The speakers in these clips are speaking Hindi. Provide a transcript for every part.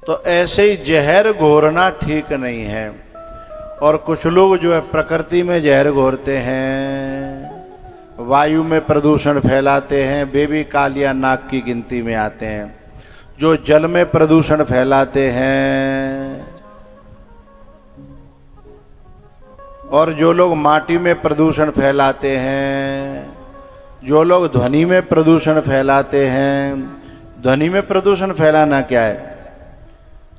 तो ऐसे ही जहर घोरना ठीक नहीं है। और कुछ लोग जो है प्रकृति में जहर घोरते हैं, वायु में प्रदूषण फैलाते हैं, वे भी कालिया नाग की गिनती में आते हैं। जो जल में प्रदूषण फैलाते हैं, और जो लोग माटी में प्रदूषण फैलाते हैं, जो लोग ध्वनि में प्रदूषण फैलाते हैं। ध्वनि में प्रदूषण फैलाना क्या है?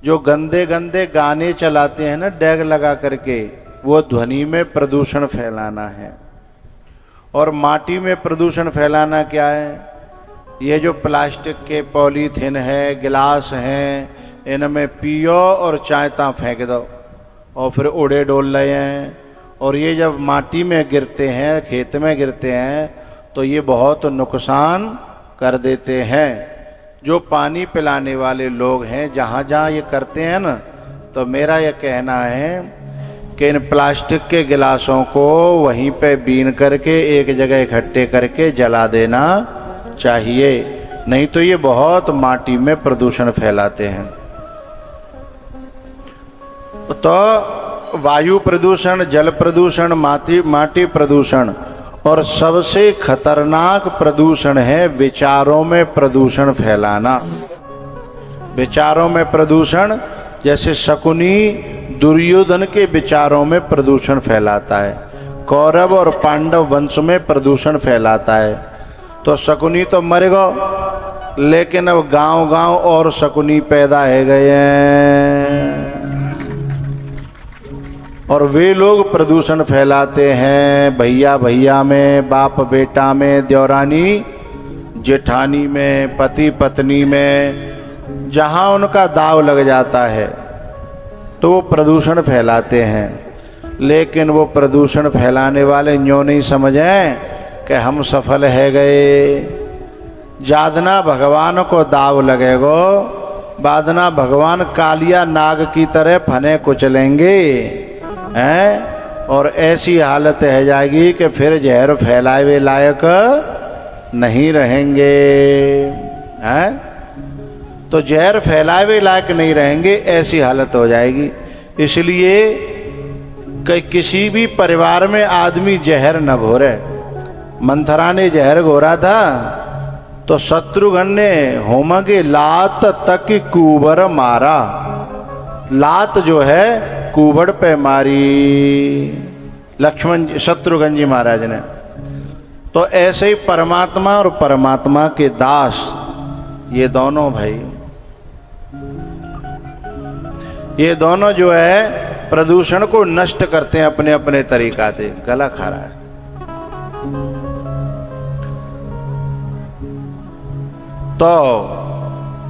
जो गंदे गंदे गाने चलाते हैं ना डैग लगा करके, वो ध्वनि में प्रदूषण फैलाना है। और माटी में प्रदूषण फैलाना क्या है? ये जो प्लास्टिक के पॉलीथीन है, गिलास हैं, इनमें पियो और चायता फेंक दो और फिर उड़े डोल रहे हैं। और ये जब माटी में गिरते हैं, खेत में गिरते हैं, तो ये बहुत नुकसान कर देते हैं। जो पानी पिलाने वाले लोग हैं, जहाँ जहाँ ये करते हैं ना, तो मेरा ये कहना है कि इन प्लास्टिक के गिलासों को वहीं पे बीन करके एक जगह इकट्ठे करके जला देना चाहिए, नहीं तो ये बहुत माटी में प्रदूषण फैलाते हैं। तो वायु प्रदूषण, जल प्रदूषण, माटी प्रदूषण, और सबसे खतरनाक प्रदूषण है विचारों में प्रदूषण फैलाना। विचारों में प्रदूषण, जैसे शकुनी दुर्योधन के विचारों में प्रदूषण फैलाता है, कौरव और पांडव वंश में प्रदूषण फैलाता है। तो शकुनी तो मर गो, लेकिन अब गांव गांव और शकुनी पैदा हो गए हैं, और वे लोग प्रदूषण फैलाते हैं भैया भैया में, बाप बेटा में, देवरानी जेठानी में, पति पत्नी में, जहां उनका दाव लग जाता है तो वो प्रदूषण फैलाते हैं। लेकिन वो प्रदूषण फैलाने वाले यूं नहीं समझें कि हम सफल है गए। जादना भगवान को दाव लगेगो, बादना भगवान कालिया नाग की तरह फने कुचलेंगे हैं, और ऐसी हालत है जाएगी कि फिर जहर फैलाए लायक नहीं रहेंगे हैं। तो जहर फैलाए लायक नहीं रहेंगे, ऐसी हालत हो जाएगी। इसलिए कि किसी भी परिवार में आदमी जहर न घोरे। मंथरा ने जहर घोरा था तो शत्रुघ्न ने होमा के लात तक कुबर मारा। लात जो है कुबड़ पे मारी लक्ष्मण शत्रुघ्न जी महाराज ने। तो ऐसे ही परमात्मा और परमात्मा के दास, ये दोनों भाई, ये दोनों जो है प्रदूषण को नष्ट करते हैं अपने अपने तरीका से। गला खा रहा है। तो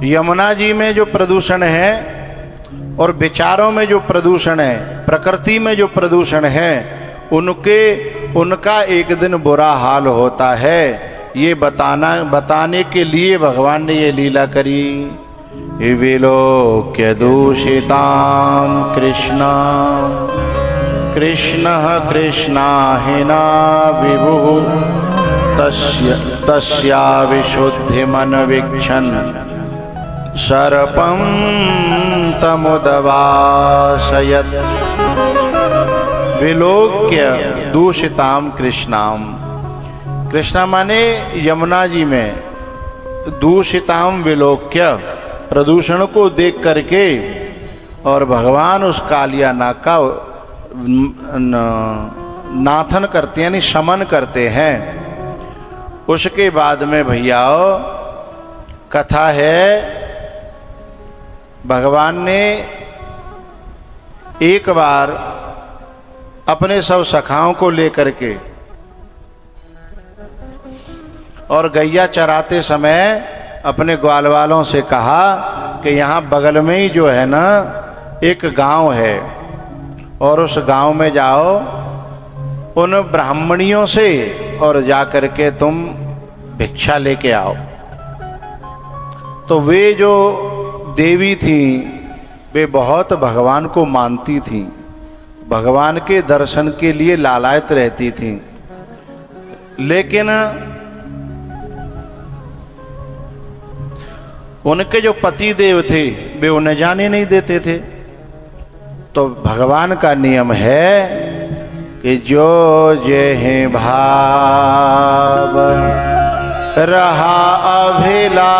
यमुना जी में जो प्रदूषण है और विचारों में जो प्रदूषण है, प्रकृति में जो प्रदूषण है, उनका एक दिन बुरा हाल होता है। ये बताने के लिए भगवान ने ये लीला करी। विलोक्य दूषितां कृष्णा कृष्णः कृष्णाहिना विभुः तस्या विशुद्धिमनवीक्षन् सर्पं तमुदवासयत्। विलोक्य दूषिताम कृष्णाम, कृष्णा माने यमुना जी में, दूषिताम विलोक्य, प्रदूषण को देख करके, और भगवान उस कालिया नाग का नाथन करते हैं, यानी शमन करते हैं। उसके बाद में भैया कथा है, भगवान ने एक बार अपने सब सखाओं को लेकर के और गैया चराते समय अपने ग्वाल वालों से कहा कि यहाँ बगल में ही जो है ना एक गांव है, और उस गांव में जाओ उन ब्राह्मणियों से और जा करके तुम भिक्षा लेके आओ। तो वे जो देवी थी वे बहुत भगवान को मानती थीं, भगवान के दर्शन के लिए लालायत रहती थीं। लेकिन उनके जो पति देव थे वे उन्हें जाने नहीं देते थे। तो भगवान का नियम है कि जो जेहि भाव रहा अभिलाखी,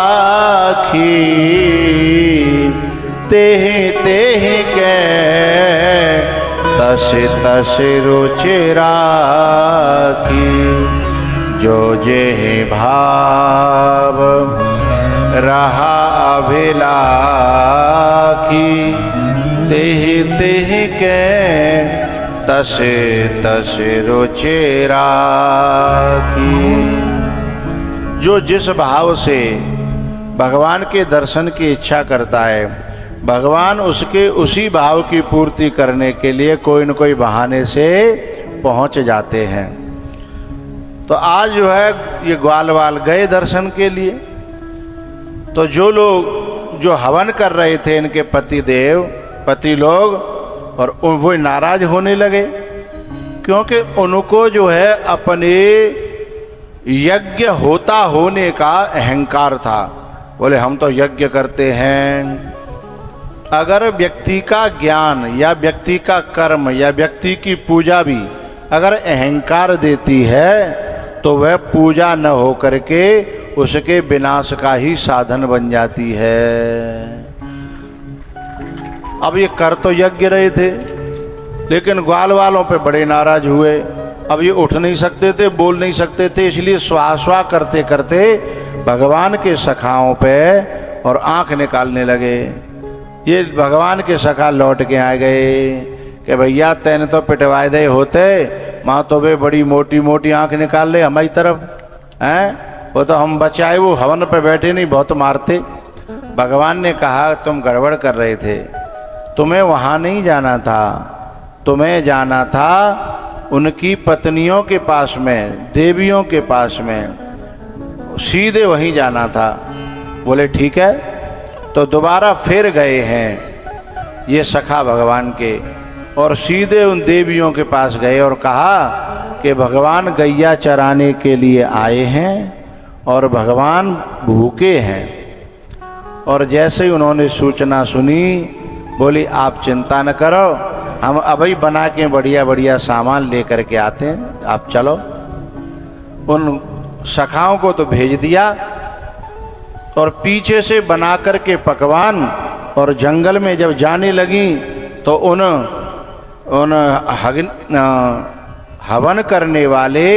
तेहि तेहि के तस तस रुचि राखी। जो जेहि भाव रहा अभिलाखी, तेहि तेहि के तस तस रुचि राखी। जो जिस भाव से भगवान के दर्शन की इच्छा करता है, भगवान उसके उसी भाव की पूर्ति करने के लिए कोई न कोई बहाने से पहुंच जाते हैं। तो आज जो है ये ग्वालवाल गए दर्शन के लिए। तो जो लोग जो हवन कर रहे थे इनके पति लोग, और वो नाराज होने लगे, क्योंकि उनको जो है अपने यज्ञ होता होने का अहंकार था। बोले हम तो यज्ञ करते हैं। अगर व्यक्ति का ज्ञान या व्यक्ति का कर्म या व्यक्ति की पूजा भी अगर अहंकार देती है तो वह पूजा न हो करके उसके विनाश का ही साधन बन जाती है। अब ये कर तो यज्ञ रहे थे, लेकिन ग्वाल वालों पे बड़े नाराज हुए। अब ये उठ नहीं सकते थे, बोल नहीं सकते थे, इसलिए स्वाहा करते करते भगवान के सखाओं पे और आंख निकालने लगे। ये भगवान के सखा लौट के आ गए कि भैया तैने तो पिटवाए दे होते, माँ तो वे बड़ी मोटी मोटी आंख निकाल ले हमारी तरफ हैं। वो तो हम बचाए, वो हवन पे बैठे नहीं बहुत मारते। भगवान ने कहा तुम गड़बड़ कर रहे थे, तुम्हें वहाँ नहीं जाना था, तुम्हें जाना था उनकी पत्नियों के पास में, देवियों के पास में, सीधे वहीं जाना था। बोले ठीक है। तो दोबारा फिर गए हैं ये सखा भगवान के, और सीधे उन देवियों के पास गए और कहा कि भगवान गैया चराने के लिए आए हैं और भगवान भूखे हैं। और जैसे ही उन्होंने सूचना सुनी, बोली आप चिंता न करो, हम अभी बना के बढ़िया बढ़िया सामान लेकर के आते हैं, आप चलो। उन सखाओं को तो भेज दिया और पीछे से बना कर के पकवान, और जंगल में जब जाने लगी तो उन हवन करने वाले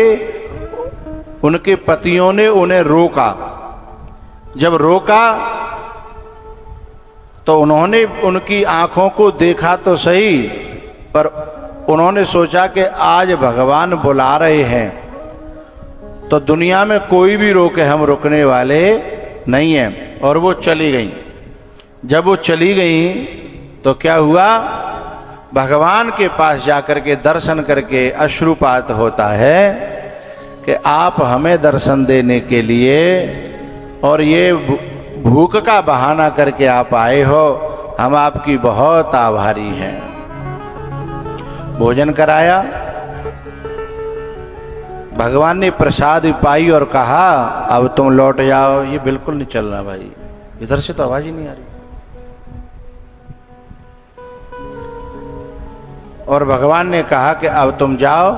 उनके पतियों ने उन्हें रोका। जब रोका तो उन्होंने उनकी आंखों को देखा तो सही, पर उन्होंने सोचा कि आज भगवान बुला रहे हैं तो दुनिया में कोई भी रोके, हम रुकने वाले नहीं हैं। और वो चली गई। जब वो चली गई तो क्या हुआ, भगवान के पास जाकर के दर्शन करके अश्रुपात होता है कि आप हमें दर्शन देने के लिए और ये भूख का बहाना करके आप आए हो, हम आपकी बहुत आभारी हैं। भोजन कराया, भगवान ने प्रसाद पाई और कहा अब तुम लौट जाओ। ये बिल्कुल नहीं चलना भाई, इधर से तो आवाज ही नहीं आ रही। और भगवान ने कहा कि अब तुम जाओ।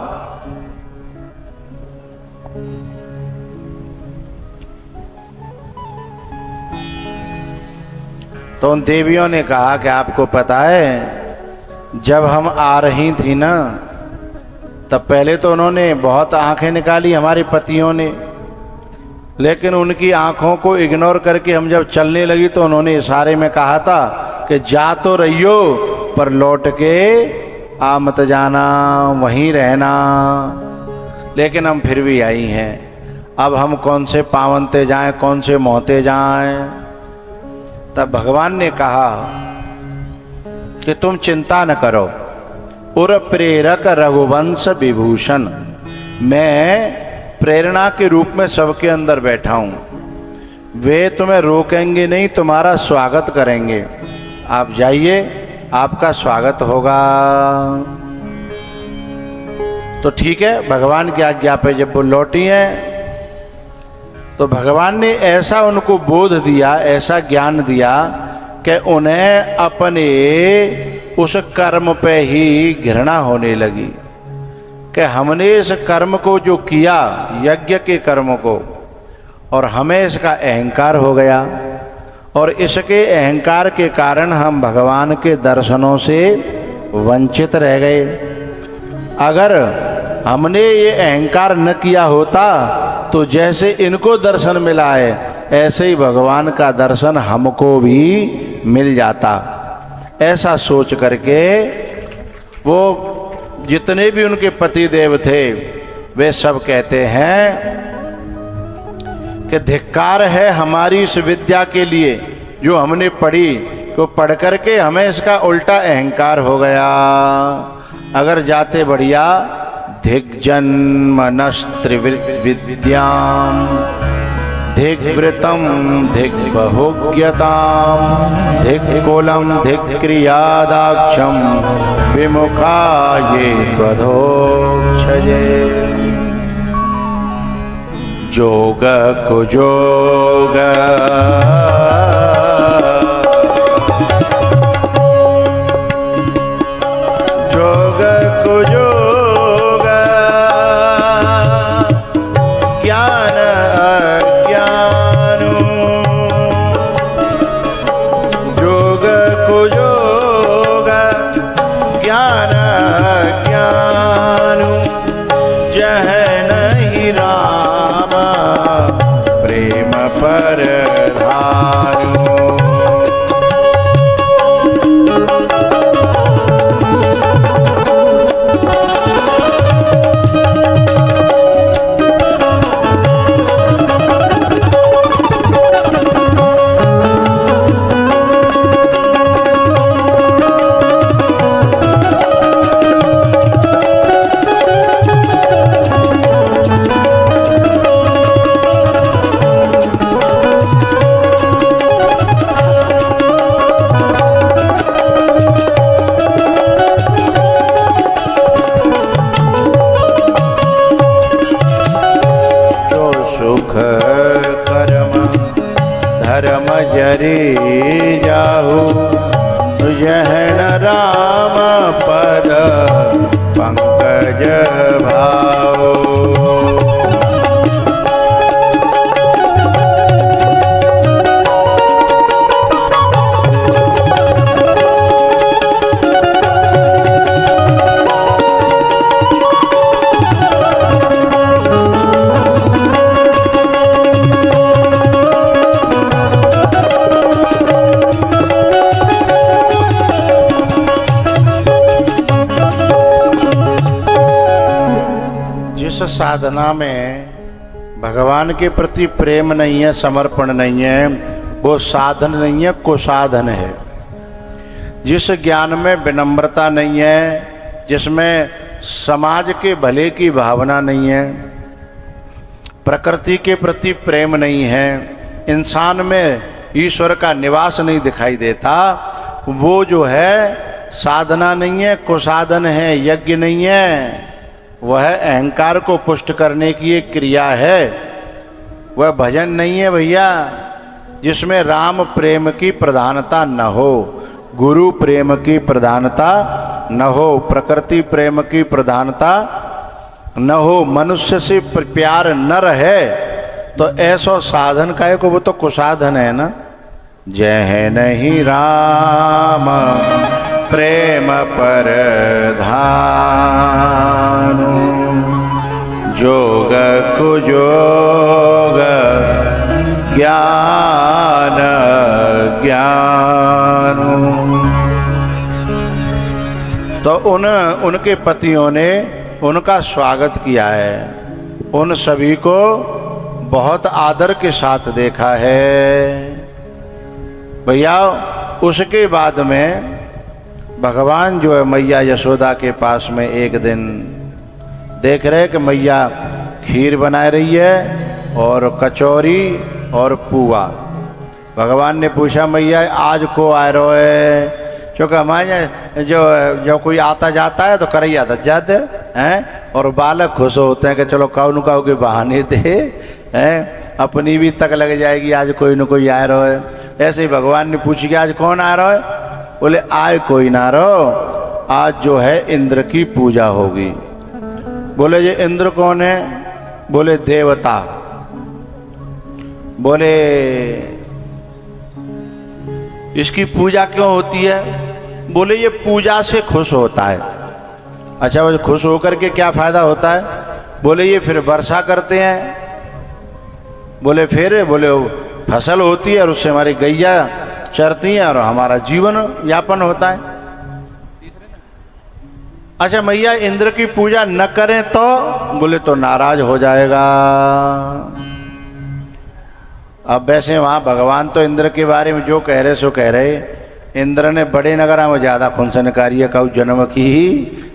तो उन देवियों ने कहा कि आपको पता है जब हम आ रही थी ना, तब पहले तो उन्होंने बहुत आंखें निकाली हमारे पतियों ने, लेकिन उनकी आंखों को इग्नोर करके हम जब चलने लगी तो उन्होंने इशारे में कहा था कि जा तो रहियो पर लौट के आ मत जाना, वहीं रहना। लेकिन हम फिर भी आई हैं। अब हम कौन से पावनते जाएं, कौन से मोहते जाएं। तब भगवान ने कहा कि तुम चिंता न करो, उर प्रेरक रघुवंश विभूषण, मैं प्रेरणा के रूप में सबके अंदर बैठा हूं। वे तुम्हें रोकेंगे नहीं, तुम्हारा स्वागत करेंगे। आप जाइए, आपका स्वागत होगा। तो ठीक है, भगवान की आज्ञा पे जब वो लौटी हैं तो भगवान ने ऐसा उनको बोध दिया, ऐसा ज्ञान दिया कि उन्हें अपने उस कर्म पे ही घृणा होने लगी कि हमने इस कर्म को जो किया, यज्ञ के कर्म को, और हमें इसका अहंकार हो गया, और इसके अहंकार के कारण हम भगवान के दर्शनों से वंचित रह गए। अगर हमने ये अहंकार न किया होता तो जैसे इनको दर्शन मिला है ऐसे ही भगवान का दर्शन हमको भी मिल जाता। ऐसा सोच करके वो जितने भी उनके पति देव थे वे सब कहते हैं कि धिक्कार है हमारी इस विद्या के लिए जो हमने पढ़ी, तो पढ़ करके हमें इसका उल्टा अहंकार हो गया। अगर जाते बढ़िया धिग्जन्मनस्त्रिविद्याम धिग्वृतम धिग्बहुज्ञताम धिक्कुलम धिक्क्रियादाक्षम विमुखाये त्वधोक्षजे जोग कुजोग जोग कुजोग ज्ञान अज्ञानु जोग कुजोग ज्ञान अज्ञानु जह नहीं राम प्रेम पर धारू। धर्म जरी जाहु तुझहन राम पद पंकज भाओ। जिस साधना में भगवान के प्रति प्रेम नहीं है, समर्पण नहीं है, वो साधन नहीं है, कुसाधन है। जिस ज्ञान में विनम्रता नहीं है, जिसमें समाज के भले की भावना नहीं है, प्रकृति के प्रति प्रेम नहीं है, इंसान में ईश्वर का निवास नहीं दिखाई देता, वो जो है साधना नहीं है, कुसाधन है, यज्ञ नहीं है। वह अहंकार को पुष्ट करने की एक क्रिया है, वह भजन नहीं है भैया। जिसमें राम प्रेम की प्रधानता न हो, गुरु प्रेम की प्रधानता न हो, प्रकृति प्रेम की प्रधानता न हो, मनुष्य से प्यार न रहे, तो ऐसा साधन का है को वो तो कुसाधन है ना। जय नहीं राम प्रेम पर धानु जोग कुजोग ज्ञान ज्ञानु। तो उनके पतियों ने उनका स्वागत किया है, उन सभी को बहुत आदर के साथ देखा है भैया। उसके बाद में भगवान जो है मैया यशोदा के पास में एक दिन देख रहे कि मैया खीर बनाए रही है और कचौरी और पुआ। भगवान ने पूछा मैया आज को आ रहे है, क्योंकि हमारे जो कोई आता जाता है तो कर ही आता जाते हैं, और बालक खुश होते हैं कि चलो काऊ के बहाने थे हैं अपनी भी तक लग जाएगी, आज कोई न कोई आ रहा है। ऐसे ही भगवान ने पूछी कि आज कौन आ रहा है? बोले आए कोई ना रहो, आज जो है इंद्र की पूजा होगी। बोले ये इंद्र कौन है? बोले देवता। बोले इसकी पूजा क्यों होती है? बोले ये पूजा से खुश होता है। अच्छा वो खुश होकर के क्या फायदा होता है? बोले ये फिर वर्षा करते हैं। बोले फिर? बोले फसल होती है और उससे हमारी गैया चरती हैं और हमारा जीवन यापन होता है। अच्छा मैया इंद्र की पूजा न करें तो? बोले तो नाराज हो जाएगा। अब वैसे वहां भगवान तो इंद्र के बारे में जो कह रहे सो कह रहे। इंद्र ने बड़े नगर में ज्यादा खुनसन कार्य कऊ जन्म की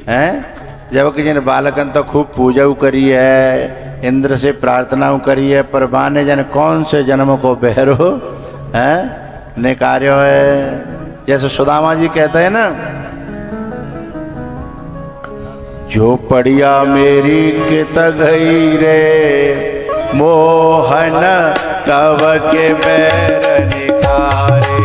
है, जबकि जिन बालकन तो खूब पूजा करी है, इंद्र से प्रार्थना करी है, पर बाने जन कौन से जन्म को बहरो है निकार्यो है। जैसे सुदामा जी कहते हैं ना, जो पड़िया मेरी कित गई रे, मोहन कव के बैर निकारे।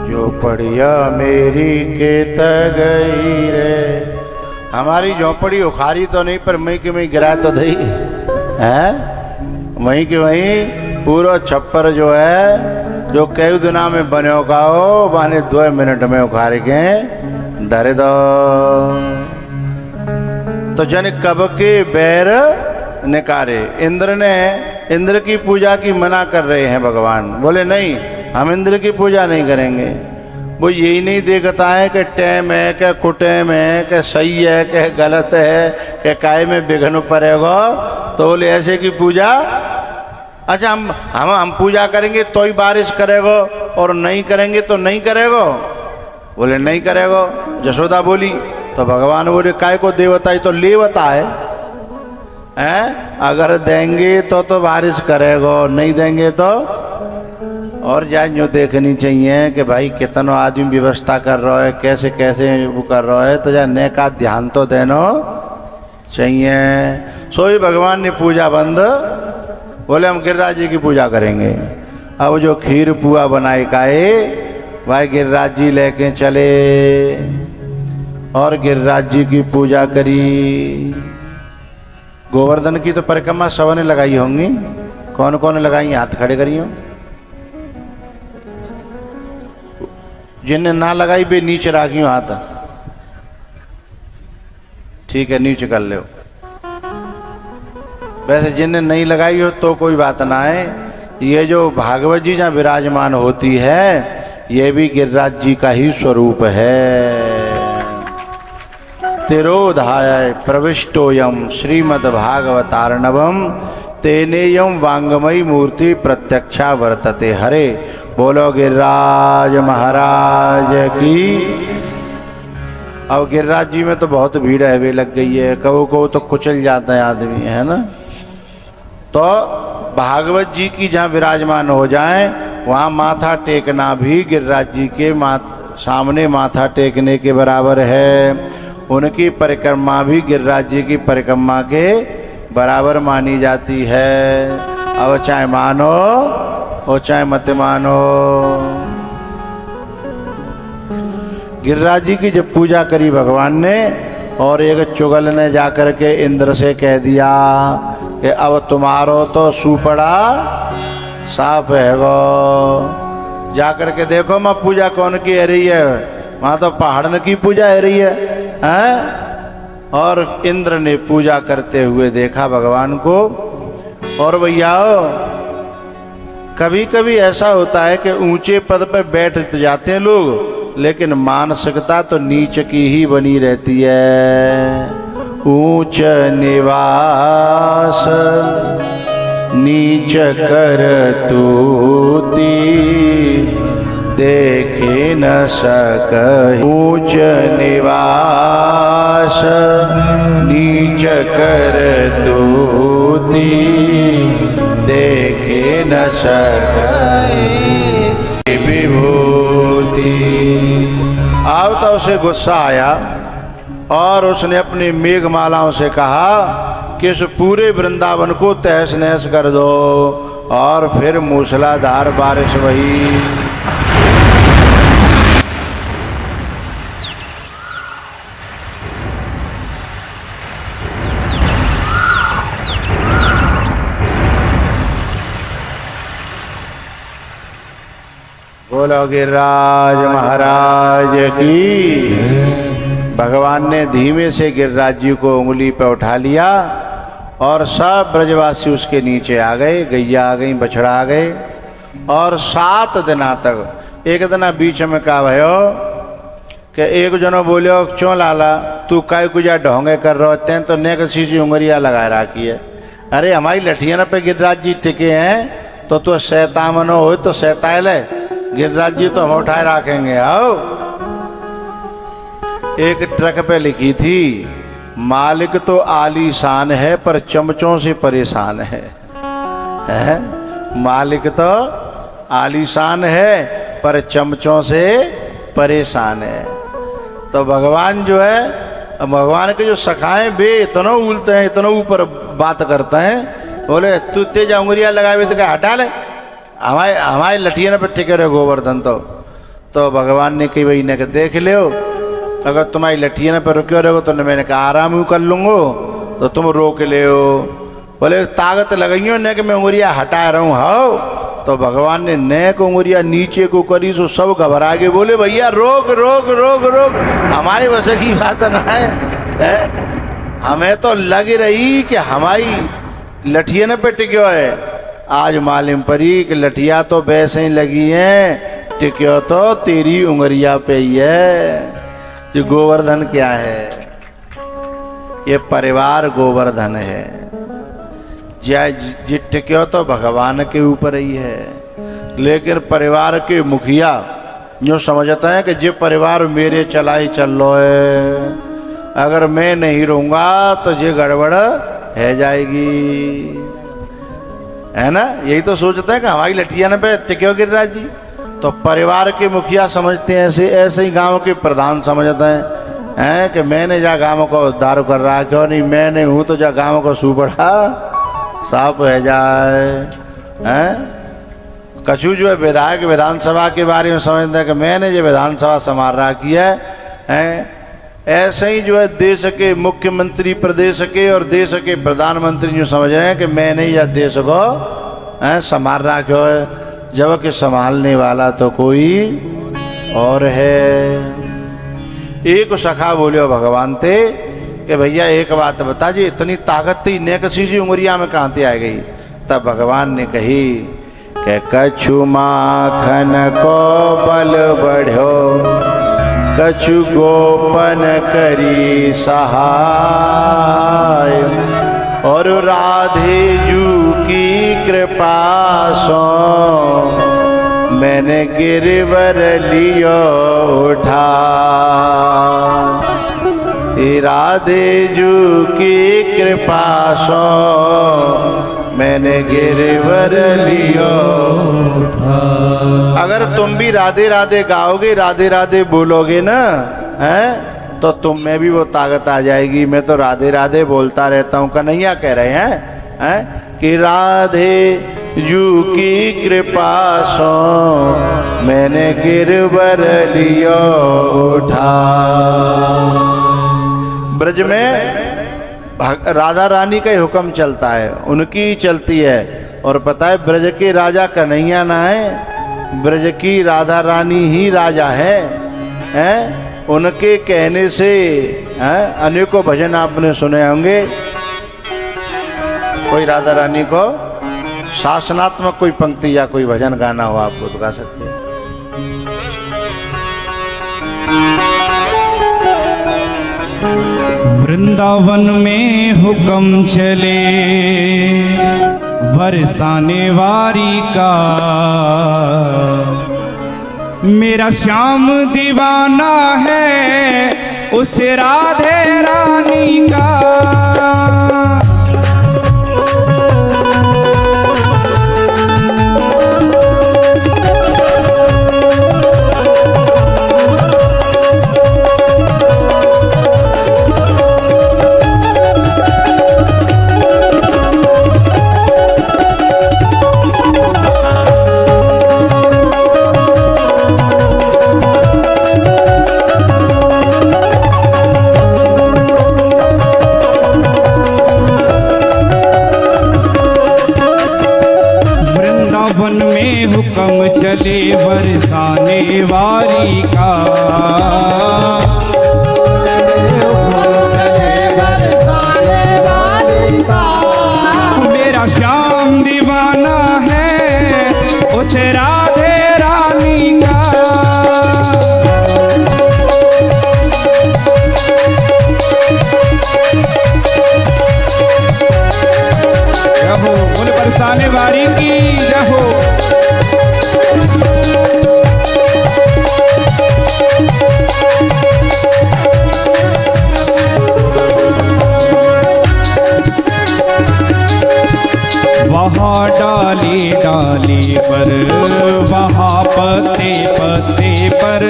झोपड़िया मेरी के गई रे। हमारी झोपड़ी उखाड़ी तो नहीं, पर मई के मई गिरा तो दई है। वहीं के वहीं पूरा छप्पर जो है, जो कई दिना में बने का हो, बाने 2 मिनट में उखाड़ के धरे दो। तो जन कब के बैर निकारे। इंद्र की पूजा की मना कर रहे हैं भगवान। बोले नहीं, हम इंद्र की पूजा नहीं करेंगे। वो यही नहीं देखता है कि टैम है कि कुटैम है कि सही है कि गलत है कि काय में विघ्न पड़ेगा। तो बोले ऐसे की पूजा, अच्छा हम पूजा करेंगे तो ही बारिश करेगा और नहीं करेंगे तो नहीं करेगा। बोले नहीं करेगा। यशोदा बोली तो भगवान बोले काय को देवता ही तो लेवता है, अगर देंगे तो बारिश करेगा, नहीं देंगे तो। और जान जो देखनी चाहिए कि भाई कितना आदमी व्यवस्था कर रहा है, कैसे कैसे वो कर रहा है, तो जाने का ध्यान तो देना चाहिए। सोई भगवान ने पूजा बंद। बोले हम गिरिराज जी की पूजा करेंगे। अब जो खीर पुआ बनाए काए भाई गिरिराज जी लेके चले। और गिरिराज जी की पूजा करी। गोवर्धन की तो परिक्रमा सबने लगाई होंगी। कौन कौन लगाई, हाथ खड़े करियो। जिनने ना लगाई वे नीचे राखियो हाथ। ठीक है, नीचे कर लो। वैसे जिनने नहीं लगाई हो तो कोई बात ना है। ये जो भागवत जी जहाँ विराजमान होती है ये भी गिरिराज जी का ही स्वरूप है। तिरोधाय प्रविष्टोयम श्रीमद्भागवतार्णवम तेनेयम वांगमयी मूर्ति प्रत्यक्षा वर्तते। हरे बोलो गिरिराज महाराज की। अब गिरिराज जी में तो बहुत भीड़ है, वे लग गई है, कबो को तो कुचल जाता है आदमी, है ना। तो भागवत जी की जहाँ विराजमान हो जाए वहाँ माथा टेकना भी गिरिराज जी के सामने माथा टेकने के बराबर है। उनकी परिक्रमा भी गिरिराज जी की परिक्रमा के बराबर मानी जाती है। अब चाहे मानो और चाहे मत मानो। गिरिराज जी की जब पूजा करी भगवान ने, और एक चुगल ने जाकर के इंद्र से कह दिया कि अब तुम्हारो तो सुपड़ा साफ है वो, जाकर के देखो माँ पूजा कौन की है रही है। वहाँ तो पहाड़न की पूजा है रही है, हैं? और इंद्र ने पूजा करते हुए देखा भगवान को। और भैया कभी कभी ऐसा होता है कि ऊंचे पद पर बैठ जाते हैं लोग, लेकिन मानसिकता तो नीच की ही बनी रहती है। ऊंच निवास नीच कर तूती देखे न सक। ऊंच निवास नीच कर तूती देखे न सक विभूति। अब तो उसे गुस्सा आया और उसने अपनी मेघमालाओं से कहा कि इस पूरे वृंदावन को तहस नहस कर दो। और फिर मूसलाधार बारिश हुई। बोलो गिरिराज महाराज की। भगवान ने धीमे से गिरिराज जी को उंगली पर उठा लिया और सब ब्रजवासी उसके नीचे आ गए। गैया आ गई, बछड़ा आ गए। और 7 दिना तक एक दिन बीच में कहा भयो कि एक जनो बोलियो क्यों लाला तू काय कुजा ढोंगे कर रहो, तें तो नेक सी उंगलियाँ लगा रखी है। अरे हमारी लठियान पे गिरिराज जी टिके हैं तो तू शैतामनो हो तो शैताल है। गिरिराज जी तो हम उठाए रखेंगे। आओ एक ट्रक पे लिखी थी, मालिक तो आलीशान है पर चमचों से परेशान है। मालिक तो आलीशान है पर चमचों से परेशान है। तो भगवान जो है, भगवान के जो सखाए वे इतना उलते हैं, इतना ऊपर बात करते हैं। बोले तू तेज उंगलियां लगाए तो क्या हटा ले, हमारे लठिया पे टिके रहे गोवर्धन। तो भगवान ने कही भाई ने देख लो, अगर तुम्हारी लठिया पे रुके रहो तो मैंने कहा आराम कर लूँगो तो तुम रोक ले हो। बोले ताकत लगाइयो ने कि मैं उंगलियां हटा रहा हूँ। हाओ तो भगवान ने नेक उंगलियां नीचे को करी सो सब घबरा के बोले भैया रोक रोक रोक रोक, हमारी वश की बात ना है। हमें तो लग रही कि हमारी लठिया ने पे टिक्यो है। आज मालूम पड़ी कि लठिया तो वैसे ही लगी हैं, टिक्यो तो तेरी उंगलिया पे ही है। जो गोवर्धन क्या है, ये परिवार गोवर्धन है। जी टिक्यो तो भगवान के ऊपर ही है। लेकिन परिवार के मुखिया जो समझता है कि जे परिवार मेरे चला ही चल लो है, अगर मैं नहीं रहूँगा तो ये गड़बड़ है जाएगी, है ना। यही तो सोचते हैं कि हमारी लठिया न पे टिक्यो गिरिराज जी। तो परिवार के मुखिया समझते हैं ऐसे, ऐसे ही गांव के प्रधान समझते हैं कि मैंने जा गांव को उद्धार कर रहा, क्यों नहीं मैं नहीं हूँ तो जा गांव को सुपड़ा साफ है जाए। हैं कछु जो है विधायक विधानसभा के बारे में समझते हैं कि मैंने जो विधानसभा संभाल रखी है, ऐसे ही जो है देश के मुख्यमंत्री, प्रदेश के और देश के प्रधानमंत्री जो समझ रहे हैं कि मैंने यह देश को संभाल रहा क्यों है, जबकि संभालने वाला तो कोई और है। एक सखा बोलियो भगवान ते कि भैया एक बात बता जी, इतनी ताकत थी ने किसी सी उंगरिया में कहाँ से आ गई। तब भगवान ने कही कि कछु माखन को बल बढ़ो, कछु गोपन करी सहाय, और राधे जू की कृपा सो मैंने गिरवर लियो उठा। राधे जू की कृपा सो मैंने गिरवर लियो उठा। अगर तुम भी राधे राधे गाओगे, राधे राधे बोलोगे ना, हैं, तो तुम में भी वो ताकत आ जाएगी। मैं तो राधे राधे बोलता रहता हूँ, कन्हैया कह रहे हैं कि राधे जू की कृपा सो मैंने गिरवर लियो उठा। ब्रज में राधा रानी का ही हुक्म चलता है, उनकी ही चलती है। और पता है ब्रज के राजा कन्हैया ना है, ब्रज की राधा रानी ही राजा है, हैं? उनके कहने से अनेकों भजन आपने सुने होंगे। कोई राधा रानी को शासनात्मक कोई पंक्ति या कोई भजन गाना हो आपको तो गा सकते हैं। वृंदावन में हुक्म चले बरसाने वारी का, मेरा श्याम दीवाना है उस राधे रानी का। हुक्म चले बरसाने वारी का, मेरा श्याम दीवाना है उस राधे रानी का। जय हो बोले बरसाने वारी की जय हो। वहाँ डाली डाली पर, वहाँ पत्ते पत्ते पर,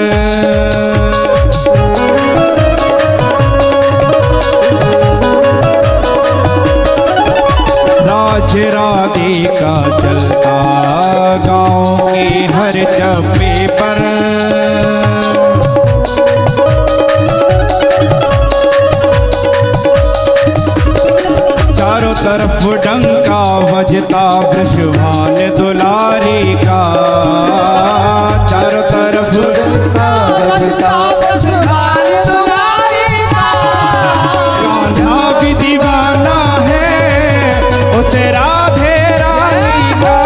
राज राधे का चलता गाँव के हर चप्पे पर। चारों तरफ डंका बजता वृषभान दुलारी का, चारों तरफ डंका बजता वृषभान दुलारी का। कान्हा भी दीवाना है उस राधे रानी का।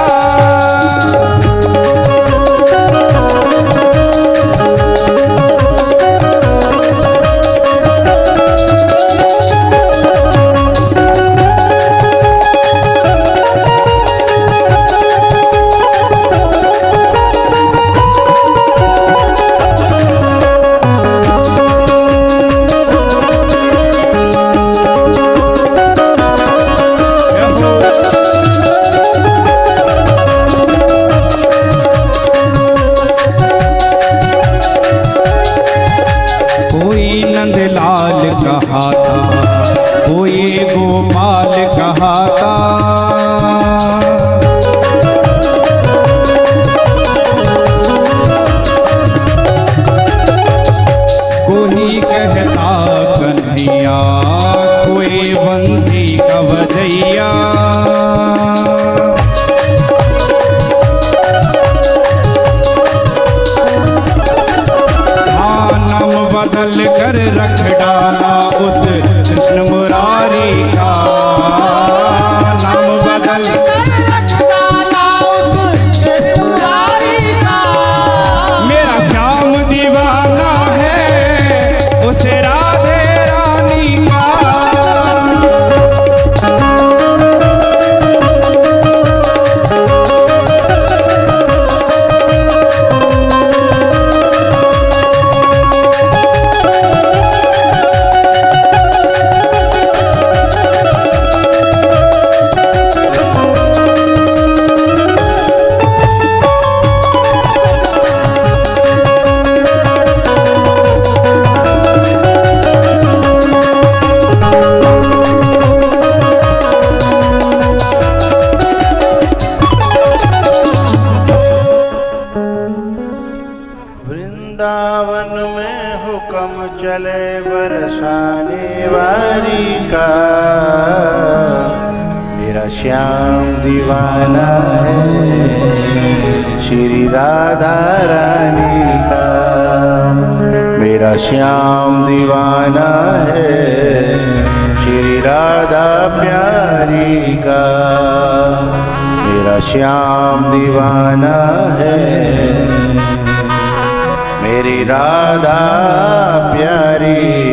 बदल कर रख डाला उस कृष्ण मुरारी का, नाम बदल कर रख डाला उस कृष्ण मुरारी का। मेरा श्याम दीवाना है उस राधे रानी का। वृंदावन में हुक्म चले बरसाने वारी का, मेरा श्याम दीवाना है श्री राधा रानी का। मेरा श्याम दीवाना है श्री राधा प्यारी का। मेरा श्याम दीवाना है मेरी राधा प्यारी